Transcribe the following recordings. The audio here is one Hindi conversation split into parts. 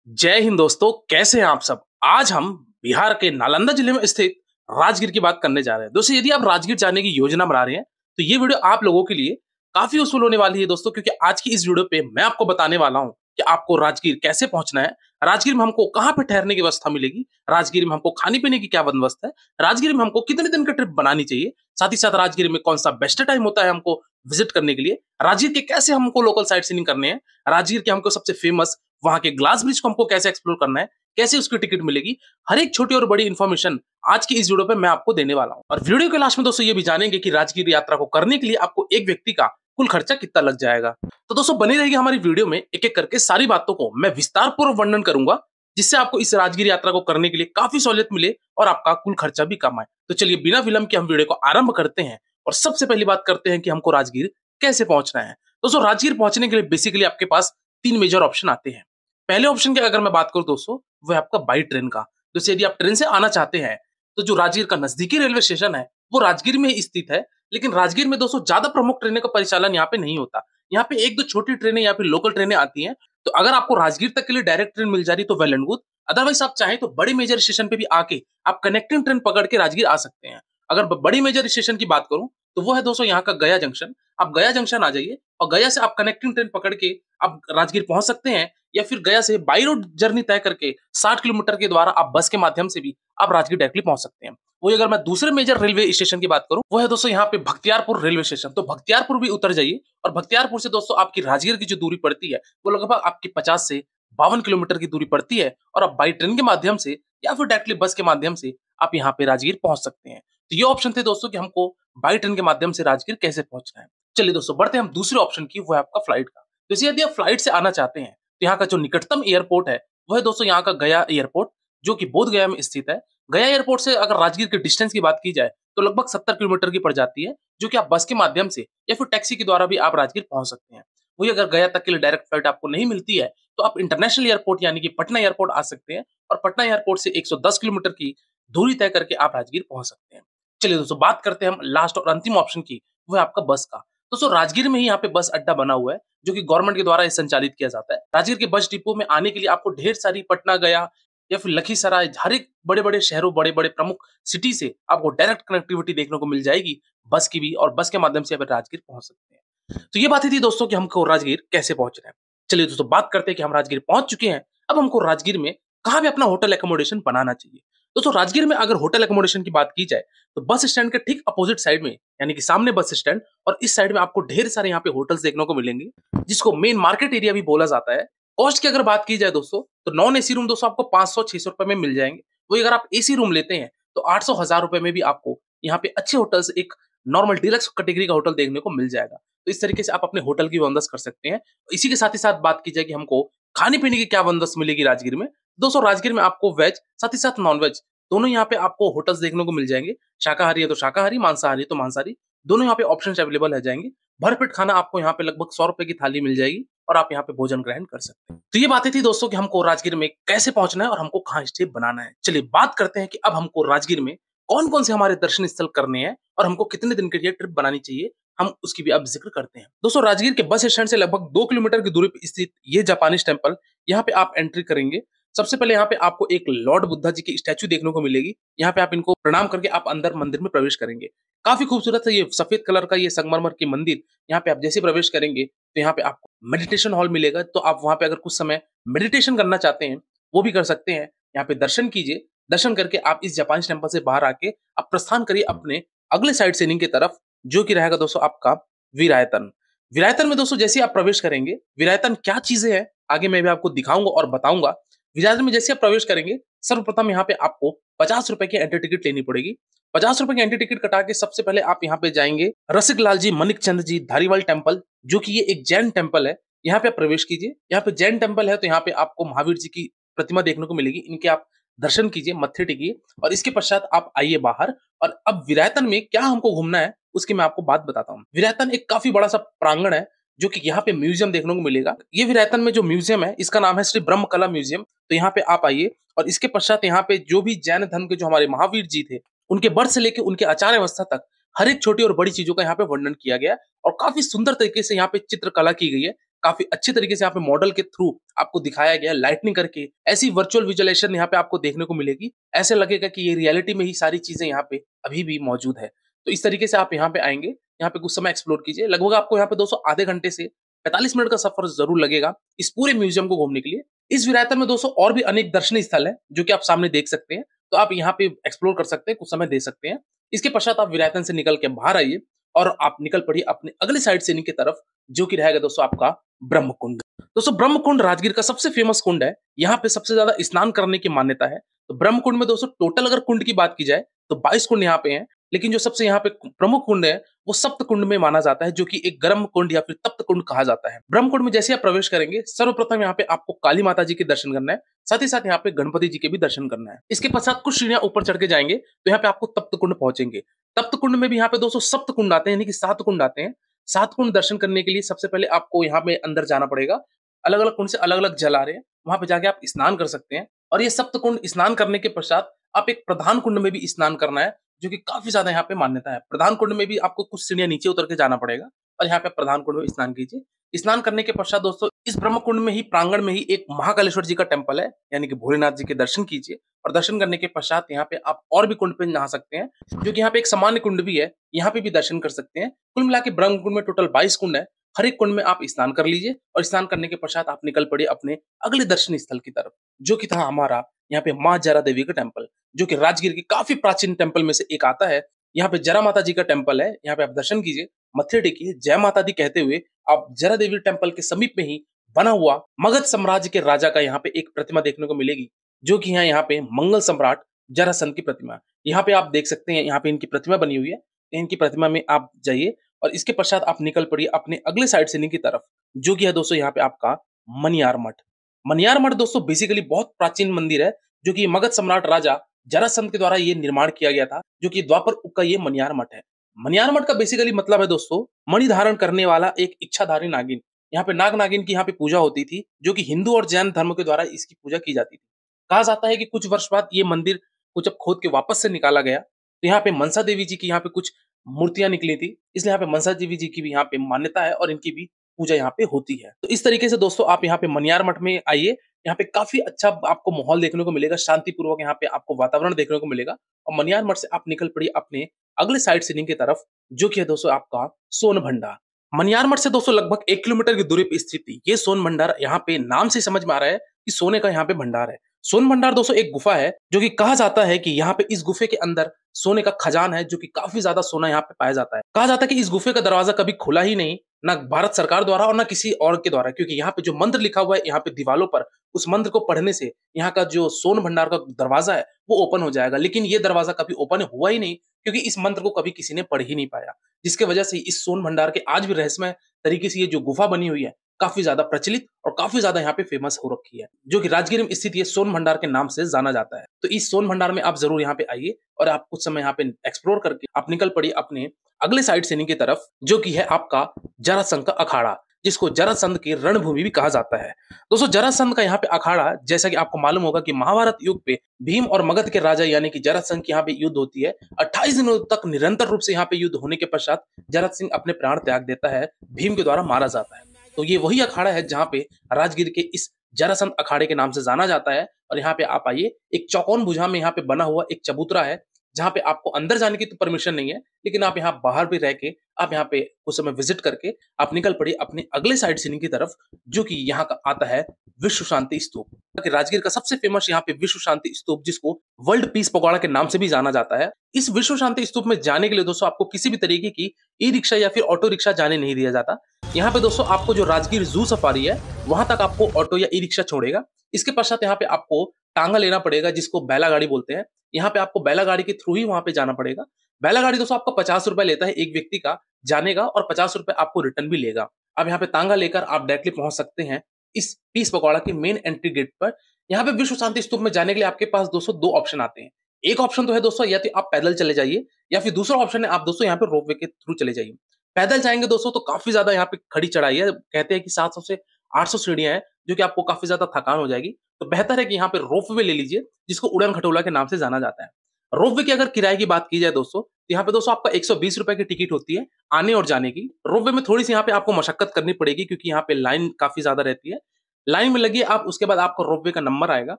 जय हिंद दोस्तों, कैसे हैं आप सब। आज हम बिहार के नालंदा जिले में स्थित राजगीर की बात करने जा रहे हैं। दोस्तों, यदि आप राजगीर जाने की योजना बना रहे हैं तो ये वीडियो आप लोगों के लिए काफी यूजफुल होने वाली है दोस्तों, क्योंकि आज की इस वीडियो पे मैं आपको बताने वाला हूं कि आपको राजगीर कैसे पहुंचना है, राजगीर में हमको कहां पे ठहरने की व्यवस्था मिलेगी, राजगीर में हमको खाने पीने की क्या बंदोबस्त है, राजगीर में हमको कितने दिन का ट्रिप बनानी चाहिए, साथ ही साथ राजगीर में कौन सा बेस्ट टाइम होता है हमको विजिट करने के लिए, राजगीर के कैसे हमको लोकल साइट सीइंग करने हैं, राजगीर के हमको सबसे फेमस वहां के ग्लास ब्रिज को हमको कैसे एक्सप्लोर करना है, कैसे उसकी टिकट मिलेगी, हर एक छोटी और बड़ी इंफॉर्मेशन आज की इस वीडियो पे मैं आपको देने वाला हूं। और वीडियो के लास्ट में दोस्तों ये भी जानेंगे कि राजगीर यात्रा को करने के लिए आपको एक व्यक्ति का कुल खर्चा कितना लग जाएगा। तो दोस्तों बनी रहेगी हमारी वीडियो में, एक एक करके सारी बातों को मैं विस्तार पूर्वक वर्णन करूंगा, जिससे आपको इस राजगीर यात्रा को करने के लिए काफी सहूलियत मिले और आपका कुल खर्चा भी कम आए। तो चलिए बिना विलंब के हम वीडियो को आरंभ करते हैं और सबसे पहली बात करते हैं कि हमको राजगीर कैसे पहुंचना है। दोस्तों राजगीर पहुंचने के लिए बेसिकली आपके पास तीन मेजर ऑप्शन आते हैं। पहले ऑप्शन की अगर मैं बात करूं दोस्तों, वो है आपका बाई ट्रेन का। दोस्तों यदि आप ट्रेन से आना चाहते हैं तो जो राजगीर का नजदीकी रेलवे स्टेशन है वो राजगीर में ही स्थित है, लेकिन राजगीर में दोस्तों ज्यादा प्रमुख ट्रेनों का परिचालन यहाँ पे नहीं होता। यहाँ पे एक दो छोटी ट्रेनें या फिर लोकल ट्रेनें आती हैं। तो अगर आपको राजगीर तक के लिए डायरेक्ट ट्रेन मिल जा रही तो वेल एंड गुड, अदरवाइज आप चाहें तो बड़े मेजर स्टेशन पे भी आके आप कनेक्टिंग ट्रेन पकड़ के राजगीर आ सकते हैं। अगर बड़ी मेजर स्टेशन की बात करूं तो वो है दोस्तों यहाँ का गया जंक्शन। आप गया जंक्शन आ जाइए और गया से आप कनेक्टिंग ट्रेन पकड़ के आप राजगीर पहुंच सकते हैं, या फिर गया से बाई रोड जर्नी तय करके 60 किलोमीटर के द्वारा आप बस के माध्यम से भी आप राजगीर डायरेक्टली पहुंच सकते हैं। वही अगर मैं दूसरे मेजर रेलवे स्टेशन की बात करूं, वो है दोस्तों यहाँ पे बख्तियारपुर रेलवे स्टेशन। तो बख्तियारपुर भी उतर जाइए और बख्तियारपुर से दोस्तों आपकी राजगीर की जो दूरी पड़ती है वो लगभग आपकी 50 से 52 किलोमीटर की दूरी पड़ती है, और आप बाई ट्रेन के माध्यम से या फिर डायरेक्टली बस के माध्यम से आप यहाँ पे राजगीर पहुंच सकते हैं। तो ये ऑप्शन थे दोस्तों कि हमको बाई ट्रेन के माध्यम से राजगीर कैसे पहुंचना है। चलिए दोस्तों बढ़ते हैं हम दूसरे ऑप्शन की, वो है आपका फ्लाइट का। तो यदि आप फ्लाइट से आना चाहते हैं तो यहाँ का जो निकटतम एयरपोर्ट है वो है दोस्तों यहाँ का गया एयरपोर्ट, जो कि बोध गया में स्थित है। गया एयरपोर्ट से अगर राजगीर के डिस्टेंस की बात की जाए तो लगभग 70 किलोमीटर की पड़ जाती है, जो कि आप बस के माध्यम से या फिर टैक्सी के द्वारा भी आप राजगीर पहुंच सकते हैं। वही अगर गया तक के लिए डायरेक्ट फ्लाइट आपको नहीं मिलती है तो आप इंटरनेशनल एयरपोर्ट यानी कि पटना एयरपोर्ट आ सकते हैं, और पटना एयरपोर्ट से 110 किलोमीटर की दूरी तय करके आप राजगीर पहुंच सकते हैं। चलिए दोस्तों बात करते हैं हम लास्ट और अंतिम ऑप्शन की, वो है आपका बस का। दोस्तों राजगीर में ही यहाँ पे बस अड्डा बना हुआ है, जो कि गवर्नमेंट के द्वारा ये संचालित किया जाता है। राजगीर के बस डिपो में आने के लिए आपको ढेर सारी पटना गया या फिर लखीसराय, हर एक बड़े बड़े शहरों, बड़े बड़े प्रमुख सिटी से आपको डायरेक्ट कनेक्टिविटी देखने को मिल जाएगी बस की भी, और बस के माध्यम से आप राजगीर पहुंच सकते हैं। तो ये बातें थी दोस्तों कि हमको राजगीर कैसे पहुंचना है। चलिए दोस्तों बात करते हैं कि हम राजगीर पहुंच चुके हैं, अब हमको राजगीर में कहाँ पे अपना होटल एकोमोडेशन बनाना चाहिए। दोस्तों राजगीर में अगर होटल एकोमोडेशन की बात की जाए तो बस स्टैंड के ठीक अपोजिट साइड में, यानी कि सामने बस स्टैंड और इस साइड में आपको ढेर सारे यहाँ पे होटल्स देखने को मिलेंगे, जिसको मेन मार्केट एरिया भी बोला जाता है। कॉस्ट की अगर बात की जाए दोस्तों तो नॉन एसी रूम दोस्तों आपको 500-600 रुपए में मिल जाएंगे। वही अगर आप एसी रूम लेते हैं तो 800-1000 रुपए में भी आपको यहाँ पे अच्छे होटल्स, एक नॉर्मल डीलक्स कैटेगरी का होटल देखने को मिल जाएगा। तो इस तरीके से आप अपने होटल की बंदोबस्त कर सकते हैं। इसी के साथ ही साथ बात की जाए कि हमको खाने पीने की क्या बंदोबस्त मिलेगी राजगीर में। दोस्तों राजगीर में आपको वेज साथ ही साथ नॉन वेज दोनों यहाँ पे आपको होटल्स देखने को मिल जाएंगे। शाकाहारी है तो शाकाहारी, मांसाहारी है तो मांसाहारी, दोनों यहाँ पे ऑप्शन अवेलेबल है जाएंगे। भरपेट खाना आपको यहाँ पे लगभग 100 रुपए की थाली मिल जाएगी और आप यहाँ पे भोजन ग्रहण कर सकते हैं। तो ये बातें थी दोस्तों कि हमको राजगीर में कैसे पहुंचना है और हमको कहाँ स्टे बनाना है। चलिए बात करते हैं कि अब हमको राजगीर में कौन कौन से हमारे दर्शन स्थल करने हैं और हमको कितने दिन के लिए ट्रिप बनानी चाहिए, हम उसकी भी अब जिक्र करते हैं। दोस्तों राजगीर के बस स्टैंड से लगभग 2 किलोमीटर की दूरी पर स्थित ये जापानीज टेम्पल, यहाँ पे आप एंट्री करेंगे। सबसे पहले यहाँ पे आपको एक लॉर्ड बुद्धा जी की स्टैचू देखने को मिलेगी। यहाँ पे आप इनको प्रणाम करके आप अंदर मंदिर में प्रवेश करेंगे। काफी खूबसूरत है ये सफेद कलर का ये संगमरमर की मंदिर। यहाँ पे आप जैसे प्रवेश करेंगे तो यहाँ पे आपको मेडिटेशन हॉल मिलेगा, तो आप वहां पे अगर कुछ समय मेडिटेशन करना चाहते हैं वो भी कर सकते हैं। यहाँ पे दर्शन कीजिए, दर्शन करके आप इस जापानीज टेम्पल से बाहर आके आप प्रस्थान करिए अपने अगले साइड सीनिंग की तरफ, जो कि रहेगा दोस्तों आपका वीरायतन। वीरायतन में दोस्तों जैसे आप प्रवेश करेंगे, वीरायतन क्या चीजें हैं आगे मैं भी आपको दिखाऊंगा और बताऊंगा। वीरायतन में जैसे आप प्रवेश करेंगे सर्वप्रथम यहाँ पे आपको 50 रुपए की एंट्री टिकट लेनी पड़ेगी। 50 रुपए की एंट्री टिकट कटा के सबसे पहले आप यहाँ पे जाएंगे रसिक लाल जी मनिक चंद जी धारीवाल टेम्पल, जो कि ये एक जैन टेम्पल है। यहाँ पे आप प्रवेश कीजिए। यहाँ पे जैन टेम्पल है तो यहाँ पे आपको महावीर जी की प्रतिमा देखने को मिलेगी, इनके आप दर्शन कीजिए, मत्थे टेकिए और इसके पश्चात आप आइए बाहर। और अब विरायतन में क्या हमको घूमना है उसकी मैं आपको बात बताता हूँ। विरायतन एक काफी बड़ा सा प्रांगण है, जो कि यहाँ पे म्यूजियम देखने को मिलेगा। ये विरायतन में जो म्यूजियम है इसका नाम है श्री ब्रह्म कला म्यूजियम। तो यहाँ पे आप आइए और इसके पश्चात यहाँ पे जो भी जैन धर्म के जो हमारे महावीर जी थे, उनके बर्थ से लेकर उनके आचार्य अवस्था तक हर एक छोटी और बड़ी चीजों का यहाँ पे वर्णन किया गया और काफी सुंदर तरीके से यहाँ पे चित्रकला की गई है। काफी अच्छी तरीके से यहाँ पे मॉडल के थ्रू आपको दिखाया गया है, लाइटनिंग करके ऐसी वर्चुअल विजुअलाइजेशन यहाँ पे आपको देखने को मिलेगी। ऐसे लगेगा कि ये रियलिटी में ही सारी चीजें यहाँ पे अभी भी मौजूद है। तो इस तरीके से आप यहाँ पे आएंगे, यहाँ पे कुछ समय एक्सप्लोर कीजिए। लगभग आपको यहाँ पे दोस्तों आधे घंटे से 45 मिनट का सफर जरूर लगेगा इस पूरे म्यूजियम को घूमने के लिए। इस विरासत में दोस्तों और भी अनेक दर्शनीय स्थल है जो कि आप सामने देख सकते हैं, तो आप यहाँ पे एक्सप्लोर कर सकते हैं, कुछ समय दे सकते हैं। इसके पश्चात आप विरासत से निकल के बाहर आइए और आप निकल पड़िए अपने अगले साइड से की तरफ, जो कि रहेगा दोस्तों आपका ब्रह्म कुंड। दोस्तों ब्रह्म कुंड राजगीर का सबसे फेमस कुंड है, यहाँ पे सबसे ज्यादा स्नान करने की मान्यता है। तो ब्रह्म कुंड में दोस्तों टोटल अगर कुंड की बात की जाए तो 22 कुंड यहाँ पे हैं, लेकिन जो सबसे यहाँ पे प्रमुख कुंड है वो सप्त कुंड में माना जाता है, जो कि एक गर्म कुंड या फिर तप्त कुंड कहा जाता है। ब्रह्म कुंड में जैसे आप प्रवेश करेंगे, सर्वप्रथम यहाँ पे आपको काली माता जी के दर्शन करना है, साथ ही साथ यहाँ पे गणपति जी के भी दर्शन करना है। इसके पश्चात कुछ सीढ़ियां ऊपर चढ़ के जाएंगे तो यहाँ पे आपको तप्त कुंड पहुंचेंगे। तप्त कुंड में भी यहाँ पे दोस्तों सप्त कुंड आते हैं, यानी कि 7 कुंड आते हैं। 7 कुंड दर्शन करने के लिए सबसे पहले आपको यहाँ पे अंदर जाना पड़ेगा। अलग अलग कुंड से अलग अलग जल आ रहे हैं, वहां पे जाके आप स्नान कर सकते हैं। और ये सप्त कुंड स्नान करने के पश्चात आप एक प्रधान कुंड में भी स्नान करना है, जो कि काफी ज्यादा यहाँ पे मान्यता है। प्रधान कुंड में भी आपको कुछ सीढ़ियां नीचे उतर के जाना पड़ेगा और यहाँ पे प्रधान कुंड में स्नान कीजिए। स्नान करने के पश्चात दोस्तों इस ब्रह्म कुंड में ही प्रांगण में ही एक महाकालेश्वर जी का टेम्पल है, यानी कि भोलेनाथ जी के दर्शन कीजिए। और दर्शन करने के पश्चात यहाँ पे आप और भी कुंड पे नहा सकते हैं, जो कि यहाँ पे एक सामान्य कुंड भी है, यहाँ पे भी दर्शन कर सकते हैं। कुल मिला के ब्रह्म कुंड में टोटल 22 कुंड है। हर एक कुंड में आप स्नान कर लीजिए और स्नान करने के पश्चात आप निकल पड़े अपने अगले दर्शनीय स्थल की तरफ, जो कि था हमारा यहाँ पे माँ जरा देवी का टेम्पल, जो कि राजगीर के काफी प्राचीन टेम्पल में से एक आता है। यहाँ पे जरा माता जी का टेम्पल है, यहाँ पे आप दर्शन कीजिए, मत्थे टेकिए, जय माता दी कहते हुए आप जरा देवी टेम्पल के समीप में ही बना हुआ मगध साम्राज्य के राजा का यहाँ पे एक प्रतिमा देखने को मिलेगी, जो कि है यहाँ पे मंगल सम्राट जरासंध की प्रतिमा। यहाँ पे आप देख सकते हैं, यहाँ पे इनकी प्रतिमा बनी हुई है। इनकी प्रतिमा में आप जाइए और इसके पश्चात आप निकल पड़िए अपने अगले साइड से की तरफ, जो कि है दोस्तों यहाँ पे आपका मनियार मठ। मनियार मठ दोस्तों बेसिकली बहुत प्राचीन मंदिर है, जो कि मगध सम्राट राजा जरासंध के द्वारा ये निर्माण किया गया था, जो कि द्वापर युग का ये मनियार मठ है। मनियार मठ का बेसिकली मतलब है दोस्तों मणि धारण करने वाला एक इच्छाधारी नागिन। यहाँ पे नाग नागिन की यहाँ पे पूजा होती थी, जो कि हिंदू और जैन धर्म के द्वारा इसकी पूजा की जाती थी। कहा जाता है कि कुछ वर्ष बाद ये मंदिर को जब खोद के वापस से निकाला गया तो यहाँ पे मनसा देवी जी की यहाँ पे कुछ मूर्तियां निकली थी, इसलिए यहाँ पे मनसा देवी जी की भी यहाँ पे मान्यता है और इनकी भी पूजा यहाँ पे होती है। तो इस तरीके से दोस्तों आप यहाँ पे मनियार मठ में आइए, यहाँ पे काफी अच्छा आपको माहौल देखने को मिलेगा, शांतिपूर्वक यहाँ पे आपको वातावरण देखने को मिलेगा। और मनियार मठ से आप निकल पड़िए अपने अगले साइड सीनिंग की तरफ, जो कि है दोस्तों आपका सोन भंडार। मनियार मठ से दोस्तों लगभग 1 किलोमीटर की दूरी पर स्थित ये सोन भंडार, यहाँ पे नाम से समझ में आ रहा है कि सोने का यहाँ पे भंडार है। सोन भंडार दोस्तों एक गुफा है, जो कि कहा जाता है कि यहाँ पे इस गुफे के अंदर सोने का खजान है, जो कि काफी ज्यादा सोना यहाँ पे पाया जाता है। कहा जाता है कि इस गुफे का दरवाजा कभी खुला ही नहीं, ना भारत सरकार द्वारा और ना किसी और के द्वारा, क्योंकि यहाँ पे जो मंत्र लिखा हुआ है यहाँ पे दीवालों पर, उस मंत्र को पढ़ने से यहाँ का जो सोन भंडार का दरवाजा है वो ओपन हो जाएगा। लेकिन ये दरवाजा कभी ओपन हुआ ही नहीं, क्योंकि इस मंत्र को कभी किसी ने पढ़ ही नहीं पाया, जिसके वजह से इस सोन भंडार के आज भी रहस्यमय तरीके से ये जो गुफा बनी हुई है काफी ज्यादा प्रचलित और काफी ज्यादा यहाँ पे फेमस हो रखी है, जो कि राजगीर में स्थित ये सोन भंडार के नाम से जाना जाता है। तो इस सोन भंडार में आप जरूर यहाँ पे आइए और आप कुछ समय यहाँ पे एक्सप्लोर करके आप निकल पड़िए अपने अगले साइड से की तरफ, जो कि है आपका जरासंध का अखाड़ा, जिसको जरासंध की रणभूमि भी कहा जाता है। दोस्तों जरासंध का यहाँ पे अखाड़ा, जैसा कि आपको मालूम होगा कि महाभारत युग पे भीम और मगध के राजा यानी कि जरासंध की यहाँ पे युद्ध होती है। 28 दिनों तक निरंतर रूप से यहाँ पे युद्ध होने के पश्चात जरासंध अपने प्राण त्याग देता है, भीम के द्वारा मारा जाता है। तो ये वही अखाड़ा है जहाँ पे राजगीर के इस जरासंध अखाड़े के नाम से जाना जाता है। और यहाँ पे आप आइए, एक चौकोन भुजा में यहाँ पे बना हुआ एक चबूतरा है, जहाँ पे आपको अंदर जाने की तो परमिशन नहीं है, लेकिन आप यहाँ बाहर भी रह के आप यहाँ पे उस समय विजिट करके आप निकल पड़िए अपने अगले साइड सीनिंग की तरफ, जो कि यहाँ का आता है विश्व शांति स्तूप। राजगीर का सबसे फेमस यहाँ पे विश्व शांति स्तूप, जिसको वर्ल्ड पीस पगोड़ा के नाम से भी जाना जाता है। इस विश्व शांति स्तूप में जाने के लिए दोस्तों आपको किसी भी तरीके की ई रिक्शा या फिर ऑटो रिक्शा जाने नहीं दिया जाता। यहाँ पे दोस्तों आपको जो राजगीर जू सफारी है वहां तक आपको ऑटो या ई रिक्शा छोड़ेगा। इसके पश्चात यहाँ पे आपको टांगा लेना पड़ेगा, जिसको बैला गाड़ी बोलते हैं। यहाँ पे आपको बैला गाड़ी के थ्रू ही वहां पे जाना पड़ेगा। बैला गाड़ी दोस्तों आपको 50 रुपए लेता है एक व्यक्ति का जाने का, और 50 रुपए आपको रिटर्न भी लेगा। अब यहाँ पे तांगा लेकर आप डायरेक्टली पहुंच सकते हैं इस पीस पकौड़ा के मेन एंट्री गेट पर। यहाँ पे विश्व शांति स्तूप में जाने के लिए आपके पास दोस्तों 2 ऑप्शन आते हैं। एक ऑप्शन तो है दोस्तों, या तो आप पैदल चले जाइए, या फिर दूसरा ऑप्शन है आप दोस्तों यहाँ पे रोपवे के थ्रू चले जाइए। पैदल जाएंगे दोस्तों तो काफी ज्यादा यहाँ पे खड़ी चढ़ाई है, कहते हैं कि 700 से 800 सीढ़ियां हैं, जो कि आपको काफी ज्यादा थकान हो जाएगी। तो बेहतर है कि यहाँ पे रोपवे ले लीजिए, जिसको उड़न खटोला के नाम से जाना जाता है। रोपवे की अगर किराए की बात की जाए दोस्तों, तो यहाँ पे दोस्तों आपका ₹120 की टिकट होती है, आने और जाने की। रोपवे में थोड़ी-सी यहाँ पे आपको मशक्कत करनी पड़ेगी क्योंकि यहाँ पे लाइन काफ़ी ज़्यादा रहती है। लाइन में लगिए आप, उसके बाद आपको रोपवे का नंबर आएगा।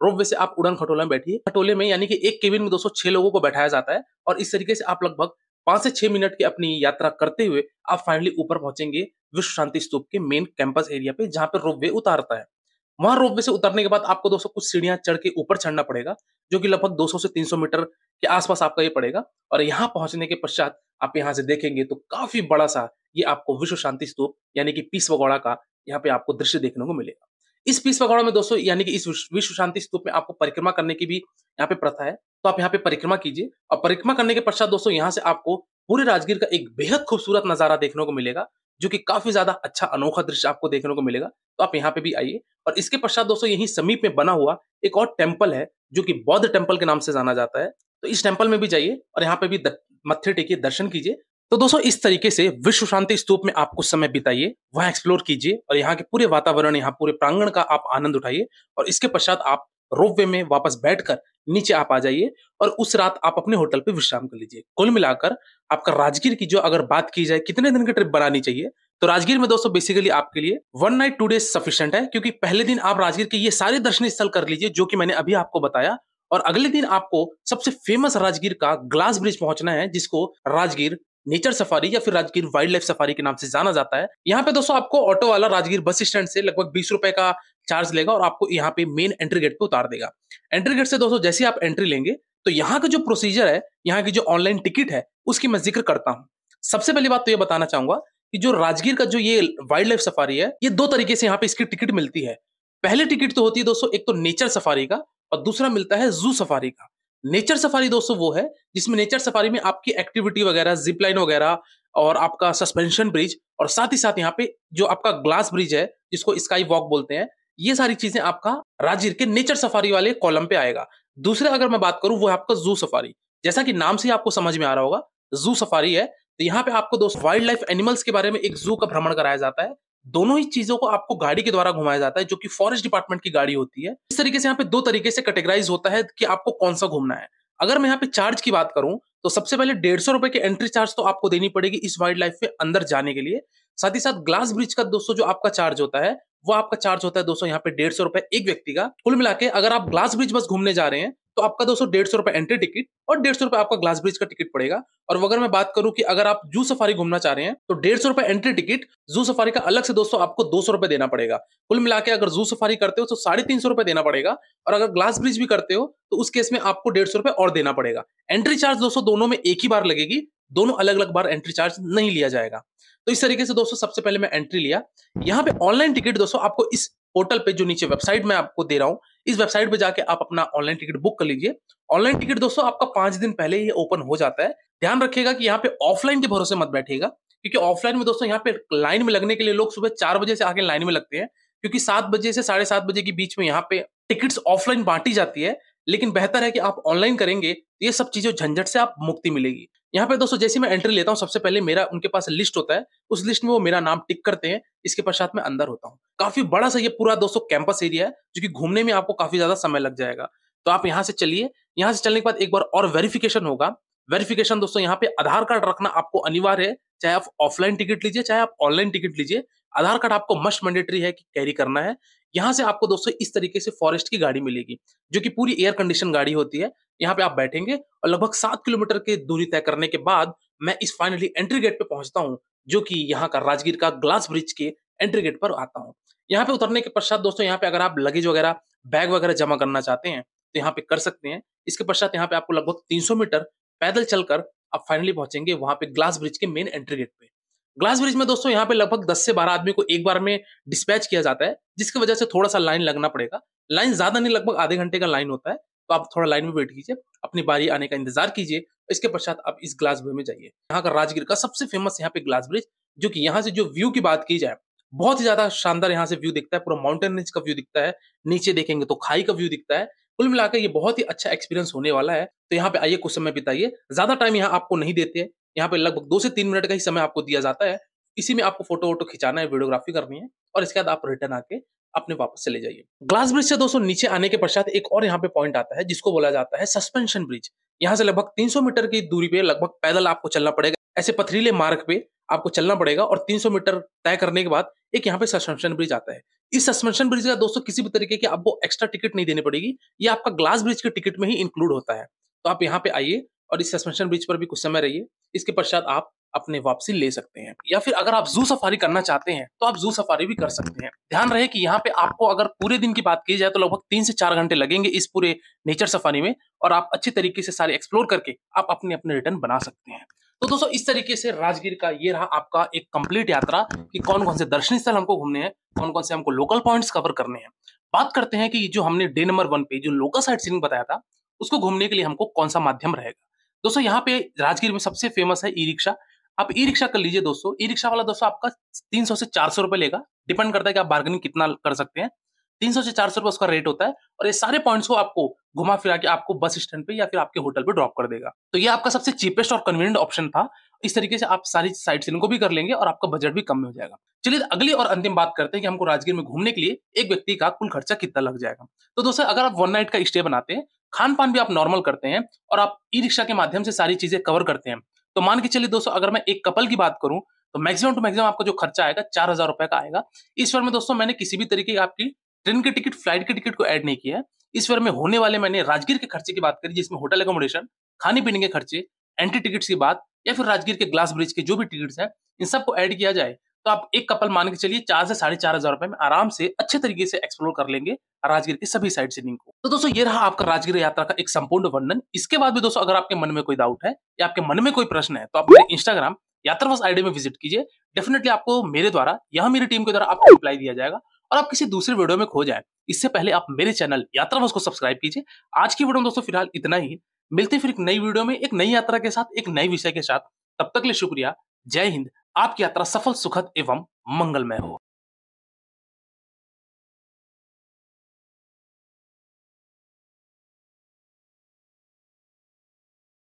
रोपवे से आप उड़न खटोला में बैठिए। खटोले में यानी कि एक केबिन में दोस्तों 6 लोगों को बैठाया जाता है और इस तरीके से आप लगभग 5 से 6 मिनट की अपनी यात्रा करते हुए आप फाइनली ऊपर पहुँचेंगे विश्व शांति स्तूप के मेन कैंपस एरिया पे, जहाँ पे रोपवे उतारता है। वहाँ रोपवे से उतरने के बाद आपको दोस्तों कुछ सीढ़ियाँ चढ़ के ऊपर चढ़ना पड़ेगा, जो कि लगभग 200 से 300 मीटर के आस-पास आपका ये पड़ेगा और यहाँ पहुँचने के पश्चात आप यहाँ से देखेंगे तो काफ़ी बड़ा-सा ये आपको विश्व शांति स्तूप यानी कि पीस पगोड़ा का यहाँ पे आपको दृश्य देखने को मिलेगा। इस पीस पगोड़ा में दोस्तों यानी कि इस विश्व शांति स्तूप में आपको परिक्रमा करने की भी यहाँ पे प्रथा है, तो आप यहाँ पे परिक्रमा कीजिए और परिक्रमा करने के पश्चात दोस्तों यहाँ से आपको पूरे राजगीर का एक बेहद खूबसूरत नज़ारा देखने को मिलेगा, जो कि काफ़ी ज़्यादा अच्छा अनोखा दृश्य आपको देखने को मिलेगा। तो आप यहाँ पे भी आइए और इसके पश्चात दोस्तों यहीं समीप में बना हुआ एक और टेम्पल है, जो कि बौद्ध टेम्पल के नाम से जाना जाता है। तो इस टेम्पल में भी जाइए और यहाँ पे भी मत्थे टेकिए, दर्शन कीजिए। तो दोस्तों इस तरीके से विश्व शांति स्तूप में आप कुछ समय बिताइए, वहाँ एक्सप्लोर कीजिए और यहाँ के पूरे वातावरण, यहाँ पूरे प्रांगण का आप आनंद उठाइए और इसके पश्चात आप रोपवे में वापस बैठकर नीचे आप आ जाइए और उस रात आप अपने होटल पे विश्राम कर लीजिए। कुल मिलाकर आपका राजगीर की जो अगर बात की जाए कितने दिन की ट्रिप बनानी चाहिए, तो राजगीर में दोस्तों बेसिकली आपके लिए 1 नाइट 2 डेज़ सफिशिएंट है, क्योंकि पहले दिन आप राजगीर के ये सारे दर्शनीय स्थल कर लीजिए जो कि मैंने अभी आपको बताया और अगले दिन आपको सबसे फेमस राजगीर का ग्लास ब्रिज पहुंचना है, जिसको राजगीर नेचर सफारी या फिर राजगीर वाइल्ड लाइफ सफारी के नाम से जाना जाता है। यहाँ पे दोस्तों आपको ऑटो वाला राजगीर बस स्टैंड से लगभग ₹20 का चार्ज लेगा और आपको यहाँ पे मेन एंट्री गेट पे उतार देगा। एंट्री गेट से दोस्तों जैसे ही आप एंट्री लेंगे, तो यहाँ का जो प्रोसीजर है, यहाँ की जो ऑनलाइन टिकट है, उसकी मैं जिक्र करता हूँ। सबसे पहली बात तो ये बताना चाहूंगा कि जो राजगीर का जो ये वाइल्ड लाइफ सफारी है, ये 2 तरीके से यहाँ पे इसकी टिकट मिलती है। पहली टिकट तो होती है दोस्तों, एक तो नेचर सफारी का और दूसरा मिलता है ज़ू सफारी का। नेचर सफारी दोस्तों वो है जिसमें नेचर सफारी में आपकी एक्टिविटी वगैरह, ज़िप लाइन वगैरह और आपका सस्पेंशन ब्रिज और साथ ही साथ यहाँ पे जो आपका ग्लास ब्रिज है, जिसको स्काई वॉक बोलते हैं, ये सारी चीज़ें आपका राजगीर के नेचर सफारी वाले कॉलम पे आएगा। दूसरा अगर मैं बात करूँ वो है आपका ज़ू सफारी। जैसा कि नाम से ही आपको समझ में आ रहा होगा, ज़ू सफारी है, तो यहाँ पे आपको दोस्त वाइल्ड लाइफ एनिमल्स के बारे में एक ज़ू का भ्रमण कराया जाता है। दोनों ही चीज़ों को आपको गाड़ी के द्वारा घुमाया जाता है, जो कि फॉरेस्ट डिपार्टमेंट की गाड़ी होती है। इस तरीके से यहाँ पे 2 तरीके से कैटेगराइज़ होता है कि आपको कौन-सा घूमना है। अगर मैं यहाँ पे चार्ज की बात करूँ, तो सबसे पहले ₹150 की एंट्री चार्ज तो आपको देनी पड़ेगी इस वाइल्ड लाइफ में अंदर जाने के लिए। साथ ही साथ ग्लास ब्रिज का दोस्तों जो आपका चार्ज होता है, वो आपका चार्ज होता है दोस्तों यहाँ पे ₹150 एक व्यक्ति का। कुल मिला के अगर आप ग्लास ब्रिज बस घूमने जा रहे हैं, तो आपका दोस्तों ₹150 एंट्री टिकट और ₹150 आपका ग्लास ब्रिज का टिकट पड़ेगा। और अगर मैं बात करूँ कि अगर आप ज़ू सफारी घूमना चाह रहे हैं, तो ₹150 एंट्री टिकट, ज़ू सफारी का अलग से दोस्तों आपको ₹200 देना पड़ेगा। कुल मिला के अगर ज़ू सफारी करते हो तो ₹350 देना पड़ेगा और अगर ग्लास ब्रिज भी करते हो, तो उस केस में आपको ₹150 और देना पड़ेगा। एंट्री चार्ज दोस्तों दोनों में एक ही बार लगेगी, दोनों अलग-अलग बार एंट्री चार्ज नहीं लिया जाएगा। तो इस तरीके से दोस्तों सबसे पहले मैं एंट्री लिया। यहाँ पे ऑनलाइन टिकट दोस्तों आपको इस पोर्टल पे जो नीचे वेबसाइट मैं आपको दे रहा हूँ, इस वेबसाइट पे जाके आप अपना ऑनलाइन टिकट बुक कर लीजिए। ऑनलाइन टिकट दोस्तों आपका 5 दिन पहले ही ओपन हो जाता है। ध्यान रखिएगा कि यहाँ पे ऑफलाइन के भरोसे मत बैठिएगा, क्योंकि ऑफलाइन में दोस्तों यहाँ पे लाइन में लगने के लिए लोग सुबह 4 बजे से आके लाइन में लगते हैं, क्योंकि 7 बजे से साढ़े 7 बजे के बीच में यहाँ पे टिकट्स ऑफलाइन बाँटी जाती है। लेकिन बेहतर है कि आप ऑनलाइन करेंगे, तो ये सब चीज़ों झंझट से आप मुक्ति मिलेगी। यहाँ पे दोस्तों जैसे ही मैं एंट्री लेता हूँ, सबसे पहले मेरा उनके पास लिस्ट होता है, उस लिस्ट में वो मेरा नाम टिक करते हैं, इसके पश्चात मैं अंदर होता हूँ। काफ़ी बड़ा-सा ये पूरा दोस्तों कैंपस एरिया है, जो कि घूमने में आपको काफ़ी ज़्यादा समय लग जाएगा। तो आप यहाँ से चलिए, यहाँ से चलने के बाद एक बार और वेरिफिकेशन होगा। वेरिफिकेशन दोस्तों यहाँ पे आधार कार्ड रखना आपको अनिवार्य है, चाहे आप ऑफलाइन टिकट लीजिए, चाहे आप ऑनलाइन टिकट लीजिए। आधार कार्ड आपको मस्ट मैंडेटरी है कि कैरी करना है। यहाँ से आपको दोस्तों इस तरीके से फॉरेस्ट की गाड़ी मिलेगी, जो कि पूरी एयर कंडीशन गाड़ी होती है। यहाँ पे आप बैठेंगे और लगभग 7 किलोमीटर की दूरी तय करने के बाद मैं इस फाइनली एंट्री गेट पे पहुँचता हूँ, जो कि यहाँ का राजगीर का ग्लास ब्रिज के एंट्री गेट पर आता हूँ। यहाँ पे उतरने के पश्चात दोस्तों यहाँ पे अगर आप लगेज वगैरह, बैग वगैरह जमा करना चाहते हैं, तो यहाँ पे कर सकते हैं। इसके पश्चात यहाँ पे आपको लगभग 300 मीटर पैदल चलकर आप फाइनली पहुँचेंगे वहाँ पे ग्लास ब्रिज के मेन एंट्री गेट पे। ग्लास ब्रिज में दोस्तों यहाँ पे लगभग 10 से 12 आदमी को एक बार में डिस्पैच किया जाता है, जिसकी वजह से थोड़ा-सा लाइन लगना पड़ेगा। लाइन ज़्यादा नहीं, लगभग आधे घंटे का लाइन होता है, तो आप थोड़ा लाइन में वेट कीजिए, अपनी बारी आने का इंतज़ार कीजिए। इसके पश्चात आप इस ग्लास ब्रिज में जाइए। यहाँ का राजगीर का सबसे फेमस यहाँ पे ग्लास ब्रिज, जो कि यहाँ से जो व्यू की बात की जाए, बहुत ही ज़्यादा शानदार यहाँ से व्यू दिखता है, पूरा माउंटेन रेंज का व्यू दिखता है, नीचे देखेंगे तो खाई का व्यू दिखता है। कुल मिलाकर ये बहुत ही अच्छा एक्सपीरियंस होने वाला है, तो यहाँ पे आइए कुछ समय बिताइए। ज़्यादा टाइम यहाँ आपको नहीं देते हैं, यहाँ पे लगभग 2 से 3 मिनट का ही समय आपको दिया जाता है। इसी में आपको फ़ोटो-वोटो खिंचाना है, वीडियोग्राफी करनी है और इसके बाद आप रिटर्न आके अपने वापस चले जाइए। ग्लास ब्रिज से दोस्तों नीचे आने के पश्चात एक और यहाँ पे पॉइंट आता है, जिसको बोला जाता है सस्पेंशन ब्रिज। यहाँ से लगभग 300 मीटर की दूरी पे लगभग पैदल आपको चलना पड़ेगा। ऐसे पथरीले मार्ग पे आपको चलना पड़ेगा और 300 मीटर तय करने के बाद एक यहाँ पे सस्पेंशन ब्रिज आता है। इस सस्पेंशन ब्रिज का दोस्तों किसी भी तरीके की आपको एक्स्ट्रा टिकट नहीं देनी पड़ेगी। ये आपका ग्लास ब्रिज के टिकट में ही इंक्लूड होता है। तो आप यहाँ पे आइए और इस सस्पेंशन ब्रिज पर भी कुछ समय रहिए। इसके पश्चात आप अपनी वापसी ले सकते हैं। या फिर अगर आप ज़ू सफारी करना चाहते हैं, तो आप ज़ू सफारी भी कर सकते हैं। ध्यान रहे कि यहाँ पे आपको अगर पूरे दिन की बात की जाए तो लगभग 3 से 4 घंटे लगेंगे इस पूरे नेचर सफारी में और आप अच्छी तरीके से सारे एक्सप्लोर करके आप अपने रिटर्न बना सकते हैं। तो दोस्तों इस तरीके से राजगीर का ये रहा आपका एक कंप्लीट यात्रा कि कौन-कौन से दर्शनीय स्थल हमको घूमने हैं, कौन-कौन से हमको लोकल पॉइंट्स कवर करने हैं। बात करते हैं कि जो हमने डे नंबर 1 पे जो लोकल साइट सीइंग बताया था, उसको घूमने के लिए हमको कौन-सा माध्यम रहेगा। दोस्तों यहाँ पे राजगीर में सबसे फेमस है ई-रिक्शा। आप ई-रिक्शा कर लीजिए दोस्तों। ई-रिक्शा वाला दोस्तों आपका 300 से 400 रुपए लेगा। डिपेंड करता है कि आप बार्गेनिंग कितना कर सकते हैं। 300 से 400 रुपए उसका रेट होता है और ये सारे पॉइंट्स को आपको घुमा फिरा के आपको बस स्टैंड पे या फिर आपके होटल पे ड्रॉप कर देगा। तो ये आपका सबसे चीपेस्ट और कन्वीनिएंट ऑप्शन था। इस तरीके से आप सारी साइट सीइंग को भी कर लेंगे और आपका बजट भी कम में हो जाएगा। चलिए अगली और अंतिम बात करते हैं कि हमको राजगीर में घूमने के लिए एक व्यक्ति का कुल खर्चा कितना लग जाएगा। तो दोस्तों अगर आप 1 नाइट का स्टे बनाते हैं, खान-पान भी आप नॉर्मल करते हैं और आप ई-रिक्शा के माध्यम से सारी चीजें कवर करते हैं, तो मान के चलिए दोस्तों अगर मैं एक कपल की बात करूं तो मैक्सिमम टू मैक्सिमम आपका जो खर्चा आएगा 4000 रुपए का आएगा। इस बार में दोस्तों मैंने किसी भी तरीके की आपकी ट्रेन की टिकट, फ्लाइट की टिकट को ऐड नहीं किया है। इस बार में होने वाले मैंने राजगीर के खर्चे की बात करी जिसमें होटल एकोमोडेशन, खाने-पीने के खर्चे, एंट्री टिकट्स की बात या फिर राजगीर के ग्लास ब्रिज के जो भी टिकट्स हैं, इन सबको ऐड किया जाए तो आप एक कपल मान के चलिए 4 से साढ़े 4000 रुपए में आराम से अच्छे तरीके से एक्सप्लोर कर लेंगे राजगीर की सभी साइट सीइंग को। तो दोस्तों ये रहा आपका राजगीर यात्रा का एक संपूर्ण वर्णन। इसके बाद भी दोस्तों अगर आपके मन में कोई डाउट है या आपके मन में कोई प्रश्न है तो आप मेरे इंस्टाग्राम यात्रावास आईडी में विजिट कीजिए। डेफिनेटली आपको मेरे द्वारा या मेरी टीम के द्वारा आपको रिप्लाई दिया जाएगा और आप किसी दूसरे वीडियो में खो जाए इससे पहले आप मेरे चैनल यात्रावास को सब्सक्राइब कीजिए। आज की वीडियो में दोस्तों फिलहाल इतना ही। मिलते हैं फिर एक नई वीडियो में एक नई यात्रा के साथ, एक नए विषय के साथ। तब तक के लिए शुक्रिया। जय हिंद। आपकी यात्रा सफल, सुखद एवं मंगलमय हो।